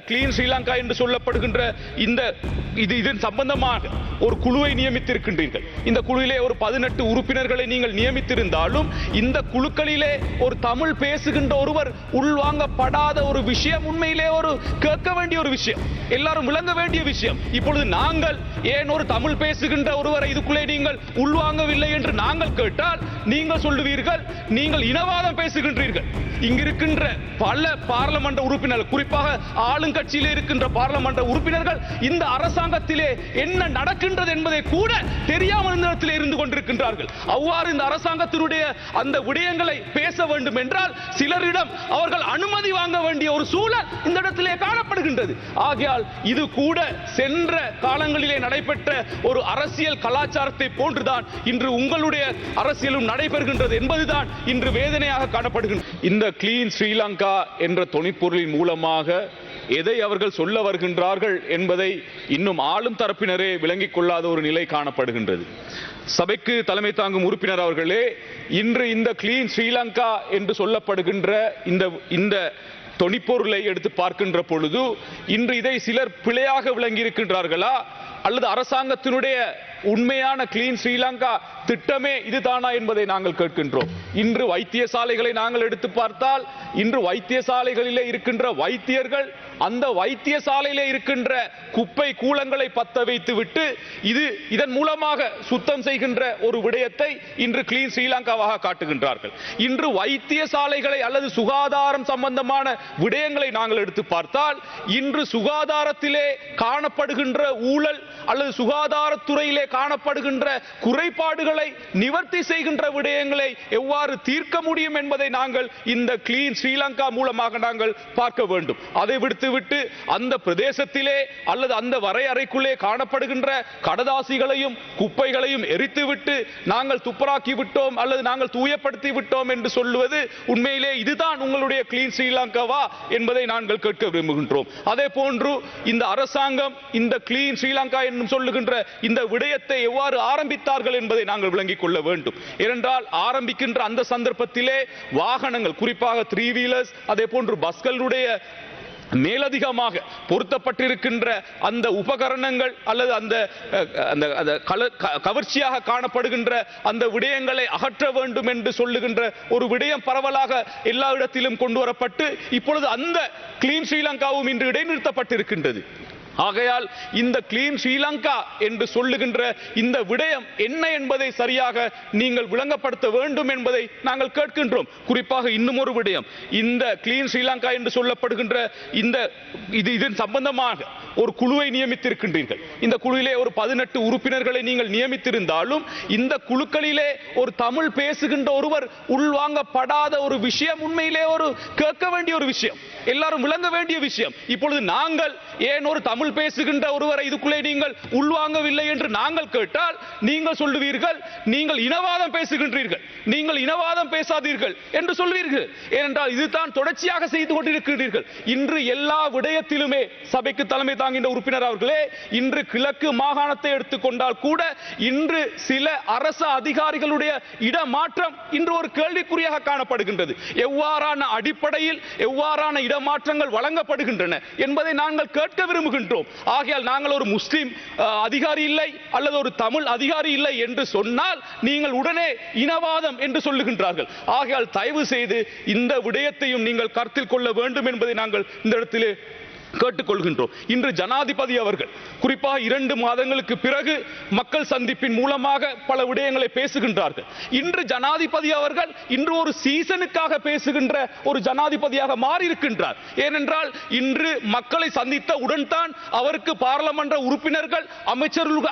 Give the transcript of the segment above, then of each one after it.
Clean Sri Lanka என்று சொல்லப்படுகின்ற இந்த இதன் சம்பந்தமாக ஒரு குழுவை நியமித்திருக்கின்றீர்கள். இந்த குழுவிலே ஒரு 18 உறுப்பினர்களை நீங்கள் நியமித்திருந்தாலும் இந்த குழுக்களிலே ஒரு தமிழ் பேசுகின்ற ஒருவர் உள்வாங்கப்படாத ஒரு விஷயம் உண்மையிலே ஒரு கேட்க வேண்டிய ஒரு விஷயம், எல்லாரும் விளங்க வேண்டிய விஷயம். இப்பொழுது நாங்கள் ஏன் ஒரு தமிழ் பேசுகின்ற ஒருவரை இதுக்குள்ளே நீங்கள் உள்வாங்கவில்லை என்று நாங்கள் கேட்டால் நீங்கள் சொல்லுவீர்கள் நீங்கள் இனவாதம் பேசுகின்றீர்கள். இங்கிருக்கின்ற பல பாராளுமன்ற உறுப்பினர்கள், குறிப்பாக ஆளுங்கட்சியிலே இருக்கின்ற பாராளுமன்ற உறுப்பினர்கள் இந்த அரசாங்கத்திலே என்ன நடக்கின்றது என்பதை கூட தெரியாமல் இந்த இடத்திலே இருந்து கொண்டிருக்கின்றார்கள். அவ்வாறு இந்த அரசாங்கத்தினுடைய அந்த விடயங்களை பேச வேண்டும் என்றால் சிலரிடம் அவர்கள் அனுமதி வாங்க வேண்டிய ஒரு சூழல் இந்த இடத்திலே காணப்படுகின்றது. ஆகையால் இது கூட சென்ற காலங்களிலே நடைபெற்ற ஒரு அரசியல் கலாச்சாரத்தை போன்றுதான் இன்று உங்களுடைய அரசியலும் நடைபெறுகின்றது என்பதுதான் இன்று வேதனையாக காணப்படுகின்றது. இந்த கிளீன் ஸ்ரீலங்கா என்ற தொனிப்பொருளின் மூலமாக எதை அவர்கள் சொல்ல வருகின்றார்கள் என்பதை இன்னும் ஆளும் தரப்பினரே விளங்கிக் கொள்ளாத ஒரு நிலை காணப்படுகின்றது. சபைக்கு தலைமை தாங்கும் உறுப்பினர் அவர்களே, இன்று இந்த கிளீன் ஸ்ரீலங்கா என்று சொல்லப்படுகின்ற இந்த தொனிப்பொருளை எடுத்து பார்க்கின்ற பொழுது இன்று இதை சிலர் பிழையாக விளங்கி இருக்கின்றார்களா அல்லது அரசாங்கத்தினுடைய உண்மையான கிளீன் ஸ்ரீலங்கா திட்டமே இதுதானா என்பதை நாங்கள் கேட்கின்றோம். இன்று வைத்தியசாலைகளை நாங்கள் எடுத்து பார்த்தால் இன்று வைத்தியசாலைகளிலே இருக்கின்ற வைத்தியர்கள் அந்த வைத்தியசாலையிலே இருக்கின்ற குப்பை கூலங்களை பத்த வைத்து விட்டு இதன் மூலமாக சுத்தம் செய்கின்ற ஒரு விடயத்தை இன்று கிளீன் ஸ்ரீலங்காவாக காட்டுகின்றார்கள். இன்று வைத்தியசாலைகளை அல்லது சுகாதாரம் சம்பந்தமான விடயங்களை நாங்கள் எடுத்து பார்த்தால் இன்று சுகாதாரத்திலே காணப்படுகின்ற ஊழல் அல்லது சுகாதாரத்துறையிலே காணப்படுகின்ற குறைபாடுகளை நிவர்த்தி செய்கின்ற விடயங்களை எவ்வாறு தீர்க்க முடியும் என்பதை நாங்கள் இந்த கிளீன் ஸ்ரீலங்கா மூலமாக நாங்கள் பார்க்க வேண்டும். அதை விடுத்துவிட்டு அந்த பிரதேசத்திலே அல்லது அந்த வரையறைக்குள்ளே காணப்படுகின்ற கடதாசிகளையும் குப்பைகளையும் எரித்துவிட்டு நாங்கள் துப்புராக்கி விட்டோம் அல்லது நாங்கள் தூயப்படுத்தி விட்டோம் என்று சொல்லுவது உண்மையிலே இதுதான் உங்களுடைய கிளீன் ஸ்ரீலங்காவா என்பதை நாங்கள் கேட்க விரும்புகின்றோம். அதே போன்று இந்த அரசாங்கம் இந்த கிளீன் ஸ்ரீலங்கா என்று சொல்லுகின்ற இந்த விடயத்தை எவ்வாறு ஆரம்பித்தார்கள் என்பதை நாங்கள் விளங்கிக் கொள்ள வேண்டும். ஏனென்றால் ஆரம்பிக்கின்ற அந்த சந்தர்ப்பத்திலே வாகனங்கள், குறிப்பாக 3 வீலர்ஸ் அதே போன்று பஸ்களுடைய மேலதிகமாக பொருத்தப்பட்டிருக்கின்ற அந்த உபகரணங்கள் அல்லது அந்த கவர்ச்சியாக காணப்படுகின்ற அந்த விடயங்களை அகற்ற வேண்டும் என்று சொல்லுகின்ற ஒரு விடயம் பரவலாக எல்லா இடத்திலும் கொண்டு வரப்பட்டு இப்பொழுது அந்த கிளீன் ஸ்ரீலங்காவும் இன்று இடைநிறுத்தப்பட்டிருக்கின்றது. ஆகையால் இந்த கிளீன் ஸ்ரீலங்கா என்று சொல்லுகின்ற இந்த விடயம் என்ன என்பதை சரியாக நீங்கள் விளங்கப்படுத்த வேண்டும் என்பதை நாங்கள் கேட்கின்றோம். குறிப்பாக இன்னும் ஒரு விடயம், இந்த கிளீன் ஸ்ரீலங்கா என்று சொல்லப்படுகின்ற இதன் சம்பந்தமாக ஒரு குழுவை நியமித்திருக்கின்றீர்கள். இந்த குழுவிலே ஒரு 18 உறுப்பினர்களை நீங்கள் நியமித்திருந்தாலும் இந்த குழுக்களிலே ஒரு தமிழ் பேசுகின்ற ஒருவர் உள்வாங்கப்படாத ஒரு விஷயம் உண்மையிலே ஒரு கேட்க வேண்டிய ஒரு விஷயம், எல்லாரும் விளங்க வேண்டிய விஷயம். இப்பொழுது நாங்கள் ஏன் ஒரு தமிழ் பேசுகின்ற ஒருவரை இதுக்குள்ளே நீங்கள் உள்வாங்கவில்லை என்று நாங்கள் கேட்டால் நீங்கள் சொல்லுவீர்கள் நீங்கள் இனவாதம் பேசுகின்றீர்கள், நீங்கள் இனவாதம் பேசாதீர்கள் என்று சொல்வீர்கள். ஏனென்றால் இதுதான் தொடர்ச்சியாக செய்து கொண்டிருக்கிறீர்கள். இன்று எல்லா விடயத்திலுமே சபைக்கு தலைமை தாங்கின்ற உறுப்பினர் அவர்களே, இன்று கிழக்கு மாகாணத்தை எடுத்துக்கொண்டால் கூட இன்று சில அரசு அதிகாரிகளுடைய இடமாற்றம் இன்று ஒரு கேள்விக்குறியாக காணப்படுகின்றது. எவ்வாறான அடிப்படையில் எவ்வாறான இடமாற்றங்கள் வழங்கப்படுகின்றன என்பதை நாங்கள் கேட்க விரும்புகின்றோம். ஆகையால் நாங்கள் ஒரு முஸ்லிம் அதிகாரி இல்லை அல்லது ஒரு தமிழ் அதிகாரி இல்லை என்று சொன்னால் நீங்கள் உடனே இனவாதம் என்று சொல்லுகின்றார்கள். ஆகையால் தயவு செய்து இந்த விடயத்தையும் நீங்கள் கருத்தில் கொள்ள வேண்டும் என்பதை நாங்கள் இந்த இடத்திலே கேட்டுக்கொள்கின்றோம். இன்று ஜனாதிபதி அவர்கள் குறிப்பாக 2 மாதங்களுக்கு பிறகு மக்கள் சந்திப்பின் மூலமாக பல விடயங்களை பேசுகின்றார்கள். இன்று ஜனாதிபதி அவர்கள் இன்று ஒரு சீசனுக்காக பேசுகின்ற ஒரு ஜனாதிபதியாக மாறி இருக்கின்றார். ஏனென்றால் இன்று மக்களை சந்தித்த உடன் தான் அவருக்கு பாராளுமன்ற உறுப்பினர்கள்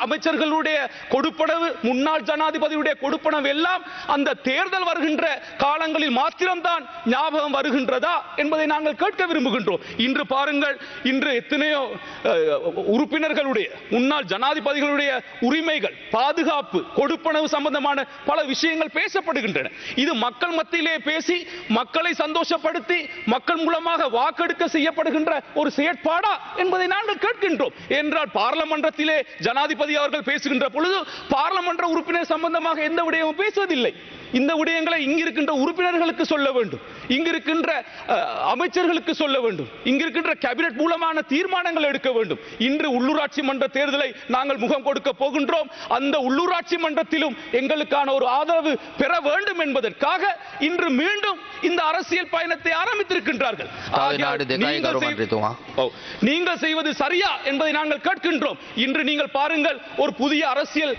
அமைச்சர்களுடைய கொடுப்பனவு, முன்னாள் ஜனாதிபதியுடைய கொடுப்பனவு எல்லாம் அந்த தேர்தல் வருகின்ற காலங்களில் மாத்திரம்தான் ஞாபகம் வருகின்றதா என்பதை நாங்கள் கேட்க விரும்புகின்றோம். இன்று பாருங்கள், இன்று எத்தனையோ உறுப்பினர்களுடைய முன்னாள் ஜனாதிபதிகளுடைய உரிமைகள், பாதுகாப்பு, கொடுப்பனவு சம்பந்தமான பல விஷயங்கள் பேசப்படுகின்றன. இது மக்கள் மத்தியிலே பேசி மக்களை சந்தோஷப்படுத்தி மக்கள் மூலமாக வாக்கெடுக்க செய்யப்படுகின்ற ஒரு செயற்பாடா என்பதை நாங்கள் கேட்கின்றோம். என்றால் பாராளுமன்றத்திலே ஜனாதிபதி அவர்கள் பேசுகின்ற பொழுது பாராளுமன்ற உறுப்பினர் சம்பந்தமாக எந்த விடயமும் பேசுவதில்லை. இந்த விடயங்களை இங்கிருக்கின்ற உறுப்பினர்களுக்கு சொல்ல வேண்டும், இங்கிருக்கின்ற அமைச்சர்களுக்கு சொல்ல வேண்டும், இங்கிருக்கின்ற கேபினட் மூலமான தீர்மானங்கள் எடுக்க வேண்டும். இன்று உள்ளூராட்சி மன்ற தேர்தலை நாங்கள் முகம் கொடுக்க போகின்றோம். அந்த உள்ளூராட்சி மன்றத்திலும் எங்களுக்கான ஒரு ஆதரவு பெற வேண்டும் என்பதற்காக இன்று மீண்டும் இந்த அரசியல் பயணத்தை ஆரம்பித்திருக்கின்றார்கள். நீங்கள் செய்வது சரியா என்பதை நாங்கள் கேட்கின்றோம். இன்று நீங்கள் பாருங்கள், ஒரு புதிய அரசியல்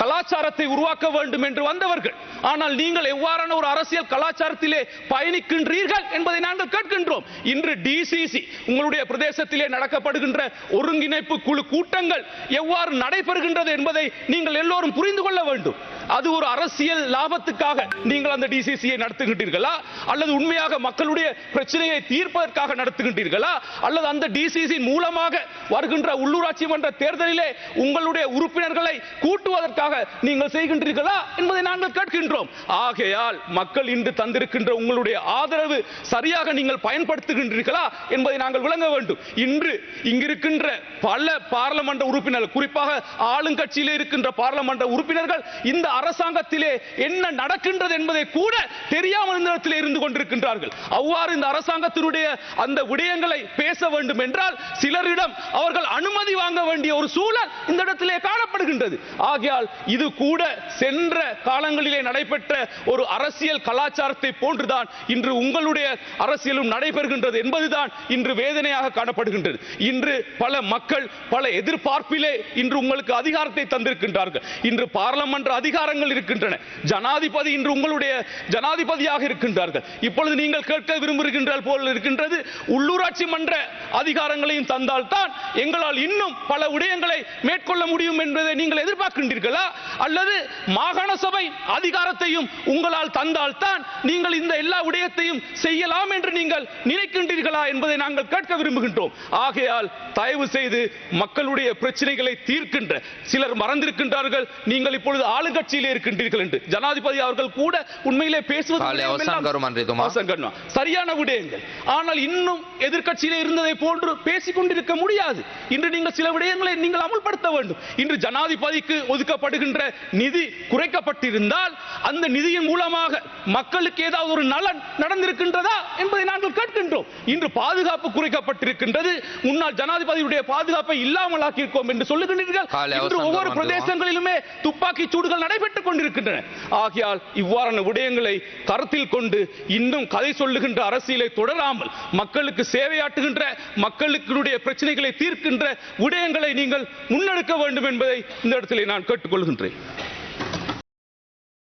கலாச்சாரத்தை உருவாக்க வேண்டும் என்று வந்தவர்கள், ஆனால் நீங்கள் எவ்வாறான ஒரு அரசியல் கலாச்சாரத்திலே பயணிக்கின்றீர்கள் என்பதை நாங்கள் கேட்கின்றோம். இன்று டிசிசி உங்களுடைய பிரதேசத்திலே நடக்கப்படுகின்ற ஒருங்கிணைப்பு குழு கூட்டங்கள் எவ்வாறு நடைபெறுகின்றது என்பதை நீங்கள் எல்லோரும் புரிந்து கொள்ள வேண்டும். அது ஒரு அரசியல் லாபத்துக்காக நீங்கள் அந்த டிசிசியை நடத்துகின்றீர்களா, அல்லது உண்மையாக மக்களுடைய பிரச்சனையை தீர்ப்பதற்காக நடத்துகின்றீர்களா, அல்லது அந்த டிசிசி மூலமாக வருகின்ற உள்ளூராட்சி மன்ற தேர்தலிலே உங்களுடைய உறுப்பினர்களை கூட்டுவதற்காக நீங்கள் செய்கின்றீர்களா என்பதை நாங்கள் கேட்கின்றோம். ஆகையால் மக்கள் இன்று தந்திருக்கின்ற உங்களுடைய ஆதரவு சரியாக நீங்கள் பயன்படுத்துகின்றீர்களா என்பதை நாங்கள் விளங்க வேண்டும். இன்று இங்கிருக்கின்ற பல பாராளுமன்ற உறுப்பினர்கள், குறிப்பாக ஆளுங்கட்சியிலே இருக்கின்ற பாராளுமன்ற உறுப்பினர்கள் இந்த அரசாங்கத்திலே என்ன நடக்கின்றது என்பதை கூட தெரியாமல் இந்த இடத்திலே இருந்து கொண்டிருக்கின்றார்கள். அவ்வாறு இந்த அரசாங்கத்தினுடைய அந்த விடயங்களை பேச வேண்டும் என்றால் சிலரிடம் அவர்கள் அனுமதி வாங்க வேண்டிய ஒரு சூழல் இந்த இடத்திலே காணப்படுகின்றது. ஆகையால் இது கூட சென்ற காலங்களிலே நடைபெற்ற ஒரு அரசியல் கலாச்சாரத்தை போன்றுதான் இன்று உங்களுடைய அரசியலும் நடைபெறுகின்றது என்பதுதான் இன்று வேதனையாக காணப்படுகின்றது. இன்று பல மக்கள் பல எதிர்பார்ப்பிலே இன்று உங்களுக்கு அதிகாரத்தை தந்திருக்கின்றார்கள். இன்று பாராளுமன்ற அதிகாரங்கள் இருக்கின்றன. ஜனாதிபதி இன்று உங்களுடைய ஜனாதிபதியாக இருக்கின்றார்கள். இப்பொழுது நீங்கள் கேட்க விரும்புகின்ற போல் இருக்கின்றது, உள்ளூராட்சி மன்ற அதிகாரங்களையும் தந்தால் தான் எங்களால் இன்னும் பல விடயங்களை மேற்கொள்ள முடியும் என்பதை நீங்கள் எதிர்பார்க்கின்றீர்களா, அல்லது மாகாண சபை அதிகாரத்தையும் உங்களால் தந்தால் தான் நீங்கள் இந்த எல்லா விடயத்தையும் செய்யலாம் என்று நீங்கள் நினைக்கின்றீர்களா என்பதை நாங்கள் கேட்க விரும்புகின்றோம். ஆகையால் தயவு செய்து மக்களுடைய பிரச்சனைகளை தீர்க்கின்ற சிலர் மறந்திருக்கின்றார்கள், நீங்கள் இப்பொழுது ஆளுங்கட்சியிலே இருக்கின்றீர்கள் என்று. ஜனாதிபதி அவர்கள் கூட உண்மையிலே பேசுவது சரியான விடயங்கள், ஆனால் இன்னும் எதிர்க்கட்சியிலே இருந்ததை போன்று பேசிக் கொண்டிருக்க முடியாது. இன்று நீங்கள் சில விடயங்களை நீங்கள் அமல்படுத்த வேண்டும். இன்று ஜனாதிபதிக்கு ஒதுக்கப்படுகின்ற நிதி குறைக்கப்பட்டிருந்தால் அந்த நிதியின் மூலமாக மக்களுக்கு ஏதாவது ஒரு நலன் நடந்திருக்கின்றதா என்பதை நாங்கள் கேட்கின்றோம். இன்று பாதுகாப்பு குறைக்கப்பட்டிருக்கின்றது, முன்னாள் ஜனாதிபதியுடைய பாதுகாப்பை இல்லாமல் ஆக்கியிருக்கோம் என்று சொல்லுகின்றீர்கள். இன்று ஒவ்வொரு பிரதேசங்களிலுமே துப்பாக்கி சூடுகள் நடைபெற்றுக் கொண்டிருக்கின்றன. ஆகையால் இவ்வாறான விடயங்களை கருத்தில் கொண்டு இன்னும் கதை சொல்லுகின்ற அரசியலை தொடராமல் மக்களுக்கு சேவையாற்றுகின்ற, மக்களுடைய பிரச்சனைகளை தீர்க்கின்ற விடயங்களை நீங்கள் முன்னெடுக்க வேண்டும் என்பதை இந்த இடத்திலே நான் கேட்டுக்கொள்கின்றேன்.